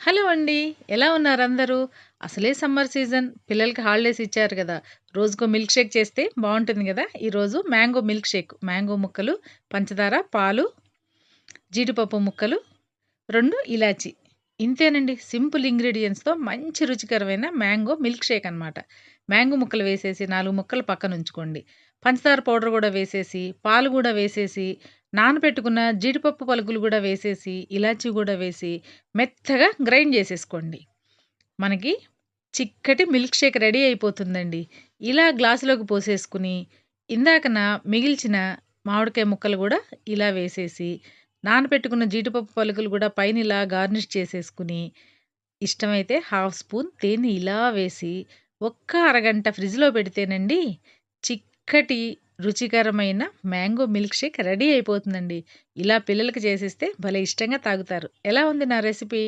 Hello అండి. ఎలా ఉన్నారు అందరూ? అసలే సమ్మర్ సీజన్. పిల్లలకి హాలిడేస్ ఇచ్చారు గదా! రోజుకో మిల్క్ షేక్ చేస్తే బావుంటుంది గదా! ఈరోజు మ్యాంగో మిల్క్ షేక్. మ్యాంగో ముక్కలు, పంచదార, పాలు, జీడిపప్పు ముక్కలు, 2 ఇలాచీ. ఇంతేనండి. సింపుల్ ఇంగ్రీడియెంట్స్‌తో మంచి రుచికరమైన మ్యాంగో మిల్క్ షేక్ అనమాట. మ్యాంగో ముక్కలు వేసేసి 4 ముక్కలు పక్కనుంచుకోండి. పంచదార పౌడర్ గూడా వేసేసి, పాలు గూడా వేసేసి, నానబెట్టుకున్న జీడిపప్పు పలుకులు గూడా వేసేసి, ఇలాచీ గూడా వేసి, మెత్తగా గ్రైండ్ జేసేసుకోండి. మనకి చిక్కటి మిల్క్ షేక్ రెడీ అయిపోతుందండి. ఇలా గ్లాసులోకి పోసేసుకుని, ఇందాకన మిగిల్చిన మామిడికాయ ముక్కలు గూడా ఇలా వేసేసి, నానబెట్టుకున్న జీడిపప్పు పలుకులు గూడా పైన ఇలా గార్నిష్ చేసేసుకుని, ఇష్టమైతే హాఫ్ స్పూన్ తేనె ఇలా వేసి, ఒక్క అరగంట ఫ్రిడ్జ్‌లో పెడితేనండి, చిక్కటి రుచికరమైన మ్యాంగో మిల్క్ షేక్ రెడీ అయిపోతుందండి. ఇలా పిల్లలకి చేసిస్తే భలే ఇష్టంగా తాగుతారు. ఎలా ఉంది నా రెసిపీ?